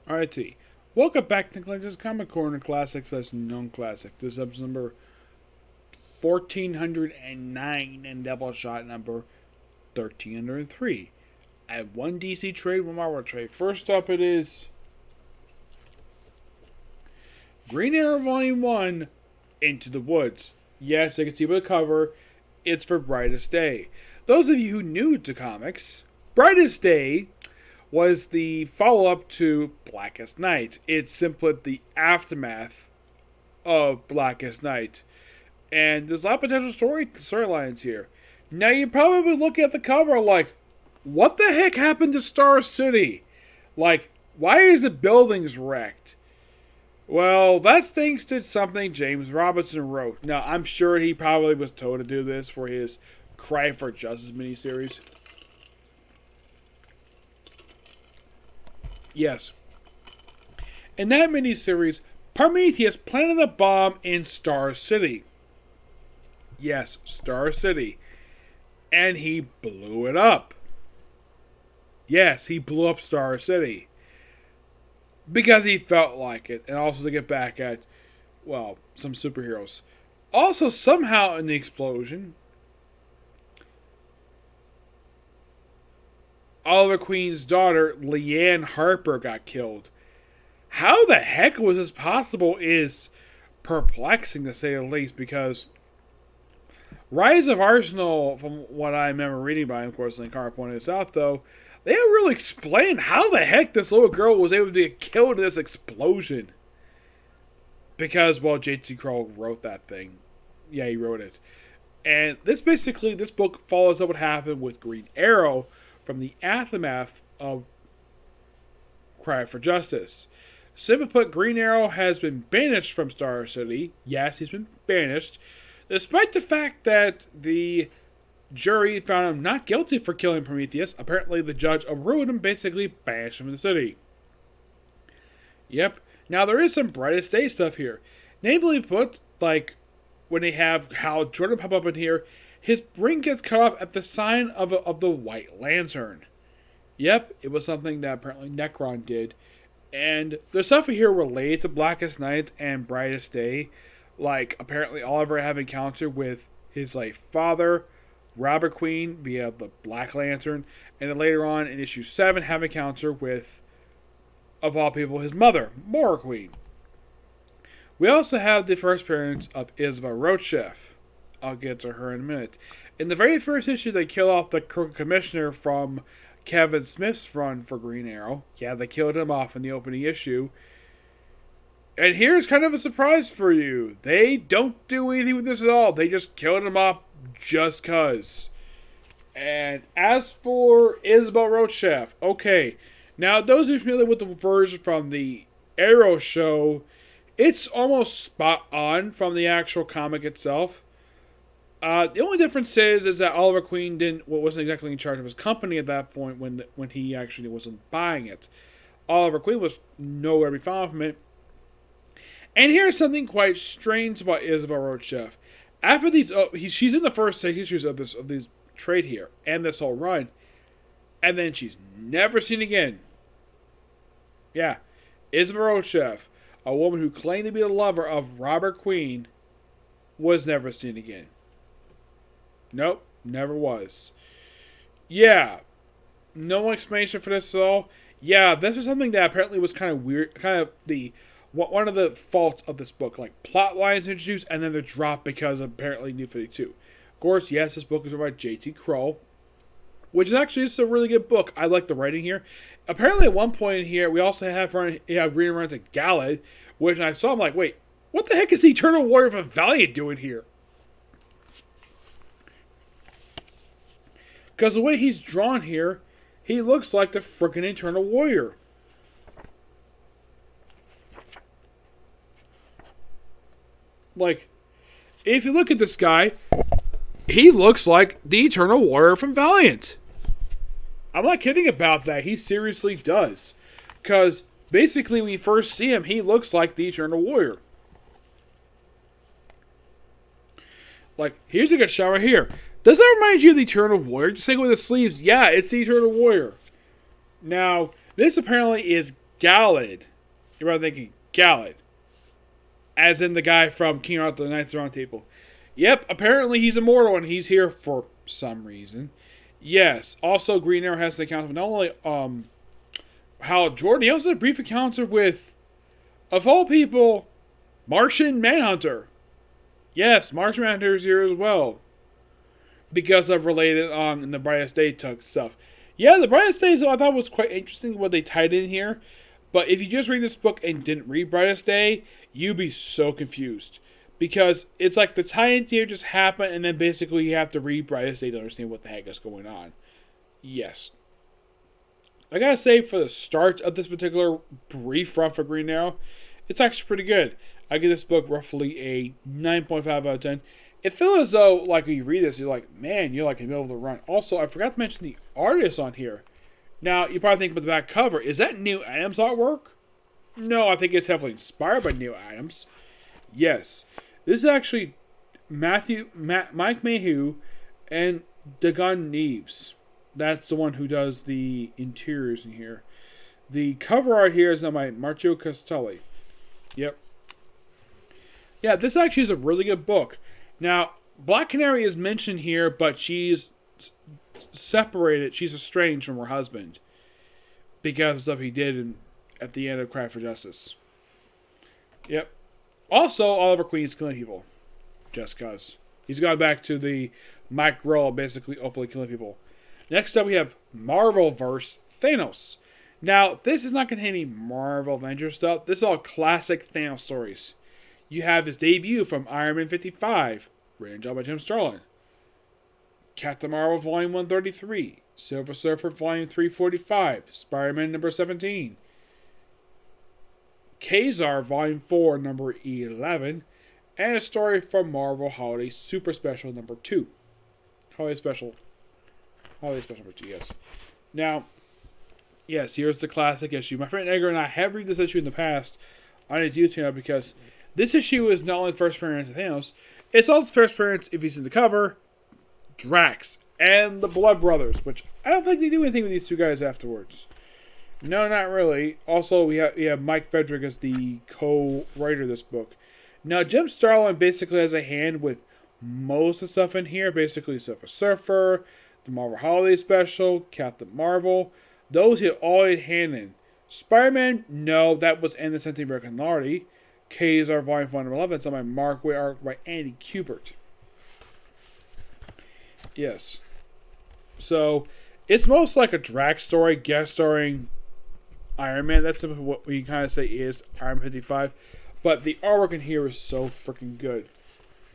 Alrighty. Welcome back to Lenz's Comic Corner Classics as known classic. This is episode number 1409 and Doubleshot number 1303. I have one DC trade, one Marvel trade. First up it is Green Arrow Volume 1, Into the Woods. Yes, you can see by the cover, it's for Brightest Day. Those of you who are new to comics, Brightest Day was the follow-up to Blackest Night. It's simply the aftermath of Blackest Night. And there's a lot of potential storylines here. Now you're probably looking at the cover like, what the heck happened to Star City? Like, why is the buildings wrecked? Well, that's thanks to something James Robinson wrote. Now, I'm sure he probably was told to do this for his Cry for Justice miniseries. Yes. In that miniseries, Prometheus planted a bomb in Star City. Yes, Star City. And he blew it up. Yes, he blew up Star City. Because he felt like it. And also to get back at, well, some superheroes. Also, somehow in the explosion, Oliver Queen's daughter, Leanne Harper, got killed. How the heck was this possible is perplexing, to say the least, because Rise of Arsenal, from what I remember reading by, of course, Link Carr pointed this out, though, they don't really explain how the heck this little girl was able to get killed in this explosion. Because, well, J.T. Kroll wrote that thing. Yeah, he wrote it. And this book follows up what happened with Green Arrow from the aftermath of Cry for Justice. Simply put, Green Arrow has been banished from Star City. Yes, he's been banished. Despite the fact that the jury found him not guilty for killing Prometheus, apparently the judge overruled him, basically banished him from the city. Yep. Now, there is some Brightest Day stuff here. Namely put, like, when they have Hal Jordan pop up in here, his brain gets cut off at the sign of the White Lantern. Yep, it was something that apparently Necron did. And there's stuff here related to Blackest Night and Brightest Day. Like, apparently Oliver have encounter with his, like, father, Robert Queen, via the Black Lantern. And then later on in issue 7, have encounter with, of all people, his mother, Maura Queen. We also have the first appearance of Isabel Rochef. I'll get to her in a minute. In the very first issue, they kill off the commissioner from Kevin Smith's run for Green Arrow. Yeah, they killed him off in the opening issue. And here's kind of a surprise for you. They don't do anything with this at all. They just killed him off just cuz. And as for Isabel Rochef, okay. Now, those who are familiar with the version from the Arrow show, it's almost spot on from the actual comic itself. The only difference is that Oliver Queen wasn't exactly in charge of his company at that point when he actually wasn't buying it. Oliver Queen was nowhere to be found from it. And here's something quite strange about Isabel Rochef. After these, she's in the first 6 issues of this trade here and this whole run, and then she's never seen again. Yeah, Isabel Rochef, a woman who claimed to be the lover of Robert Queen, was never seen again. Nope, never was. Yeah, no explanation for this at all. Yeah, this was something that apparently was kind of weird, kind of one of the faults of this book. Like, plot lines introduced and then they're dropped because of apparently New 52. Of course, yes, this book is about J.T. Kroll, which is actually a really good book. I like the writing here. Apparently, at one point in here, we also have Green Run to Galad, which I saw, I'm like, wait, what the heck is the Eternal Warrior of Valiant doing here? Because the way he's drawn here, he looks like the frickin' Eternal Warrior. Like, if you look at this guy, he looks like the Eternal Warrior from Valiant. I'm not kidding about that. He seriously does. Because, basically, when you first see him, he looks like the Eternal Warrior. Like, here's a good shot right here. Does that remind you of the Eternal Warrior? Just take with the sleeves. Yeah, it's the Eternal Warrior. Now, this apparently is Galad. You're probably thinking, Galad. As in the guy from King Arthur the Knights of the Round Table. Yep, apparently he's immortal and he's here for some reason. Yes, also Green Arrow has an encounter with not only Hal Jordan, he also had a brief encounter with, of all people, Martian Manhunter. Yes, Martian Manhunter is here as well. Because of related in the Brightest Day stuff. Yeah, the Brightest Day I thought was quite interesting what they tied in here. But if you just read this book and didn't read Brightest Day, you'd be so confused. Because it's like the tie-ins here just happen, and then basically you have to read Brightest Day to understand what the heck is going on. Yes. I gotta say, for the start of this particular brief run for Green Arrow, it's actually pretty good. I give this book roughly a 9.5 out of 10. It feels as though, like, when you read this, you're like, man, you're like in the middle of the run. Also, I forgot to mention the artist on here. Now, you probably think about the back cover. Is that Neil Adams artwork? No, I think it's heavily inspired by Neil Adams. Yes. This is actually Mike Mayhew and Dagon Neves. That's the one who does the interiors in here. The cover art here is done by Marcio Castelli. Yep. Yeah, this actually is a really good book. Now, Black Canary is mentioned here, but she's separated. She's estranged from her husband because of stuff he did at the end of Cry for Justice. Yep. Also, Oliver Queen is killing people. Just cause. He's gone back to the Mike Grohl, basically openly killing people. Next up, we have Marvelverse Thanos. Now, this is not containing Marvel Avengers stuff. This is all classic Thanos stories. You have his debut from Iron Man 55, written by Jim Starlin. Captain Marvel Volume 133, Silver Surfer Volume 345, Spider-Man number 17, Kazar Volume 4 number 11, and a story from Marvel Holiday Super Special number 2. Holiday Special number 2, yes. Now, yes, here's the classic issue. My friend Edgar and I have read this issue in the past on a YouTube channel because this issue is not only the first appearance of Thanos, it's also the first appearance, if you see the cover, Drax and the Blood Brothers, which I don't think they do anything with these two guys afterwards. No, not really. Also, we have Mike Frederick as the co-writer of this book. Now, Jim Starlin basically has a hand with most of the stuff in here. Basically, Silver Surfer, the Marvel Holiday Special, Captain Marvel. Those he all had a hand in. Spider-Man, no, that was in the Century American Nardi. Kazar Volume 1 number 11. It's on my Mark Way arc by Andy Kubert. Yes. So, it's most like a Drax story, guest starring Iron Man. That's what we kind of say is Iron Man 55. But the artwork in here is so freaking good.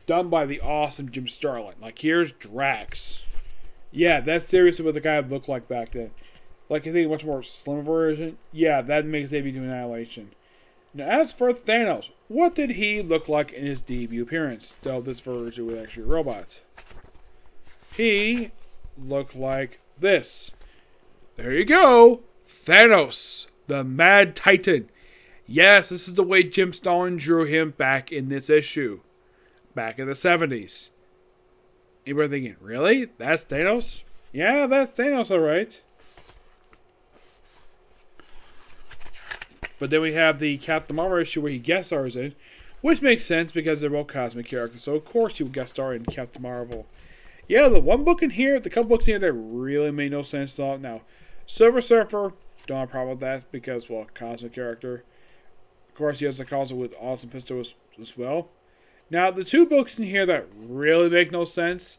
Done by the awesome Jim Starlin. Like, here's Drax. Yeah, that's seriously what the guy looked like back then. Like, I think a much more slim version. Yeah, that makes debut to Annihilation. Now, as for Thanos, what did he look like in his debut appearance? Though this version was actually a robot. He looked like this. There you go. Thanos, the Mad Titan. Yes, this is the way Jim Starlin drew him back in this issue. Back in the 70s. Anybody thinking, really? That's Thanos? Yeah, that's Thanos, alright. But then we have the Captain Marvel issue where he guest stars in, which makes sense because they're both cosmic characters. So of course he would guest star in Captain Marvel. Yeah, the one book in here, the couple books in here that really made no sense at all. Now, Silver Surfer, don't have a problem with that because, well, cosmic character. Of course, he has the cosmic with Awesome Fisto as well. Now, the two books in here that really make no sense,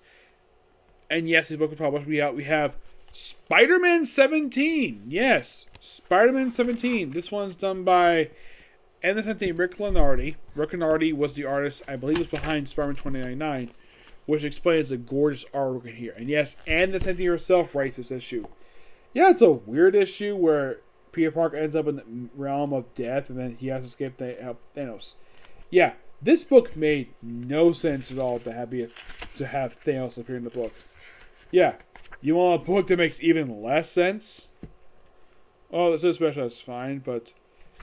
and yes, these books are published. We have Spider-Man 17. Yes, Spider-Man 17. This one's done by Rick Lenardi. Rick Lenardi was the artist, I believe, was behind Spider-Man 2099, which explains the gorgeous artwork in here. And yes, Anne the Sentinel herself writes this issue. Yeah, it's a weird issue where Peter Parker ends up in the realm of death, and then he has to escape Thanos. Yeah, this book made no sense at all to have Thanos appear in the book. Yeah, you want a book that makes even less sense? Oh, this is special, that's fine, but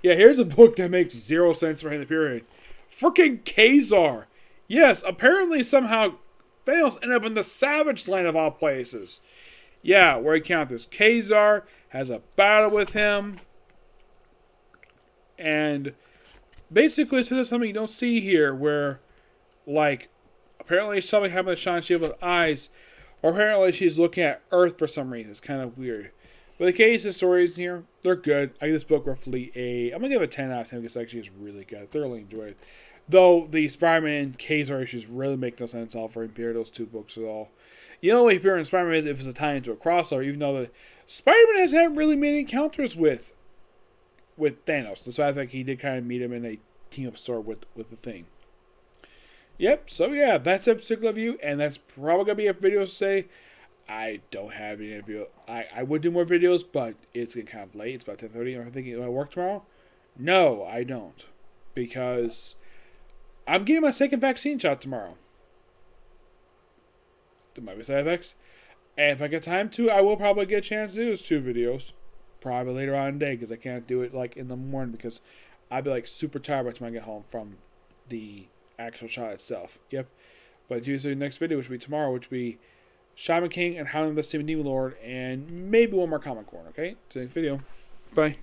yeah, here's a book that makes zero sense for him in the period. Freaking Kazar! Yes, apparently somehow Thanos ended up in the Savage Land of all places. Yeah, where he encounters Kazar, has a battle with him. And basically, this is something you don't see here, where, like, apparently something happened to Sean Shield with eyes, or apparently she's looking at Earth for some reason. It's kind of weird. But the case, the stories in here, they're good. I give this book roughly I'm going to give it a 10 out of 10 because it actually is really good. I thoroughly enjoyed it. Though the Spider-Man case issues really make no sense all for compare those two books at all. You know what Superior in Spider-Man is if it's a tie into a crossover, even though the Spider-Man has had really many encounters with Thanos. Despite the fact he did kind of meet him in a team-up story with the Thing. Yep, so yeah, that's a particular view, and that's probably going to be a video today. I don't have any video. I would do more videos, but it's getting kind of late. It's about 10:30. Am I thinking, do I work tomorrow? No, I don't. Because I'm getting my second vaccine shot tomorrow. There might be side effects. And if I get time to, I will probably get a chance to do those 2 videos. Probably later on in the day, because I can't do it like in the morning, because I'll be like super tired by the time I get home from the actual shot itself. Yep. But usually the next video, which will be tomorrow, which will be Shaman King and How to Invest in Demon Lord, and maybe one more Comic Corner, okay? So next video. Bye.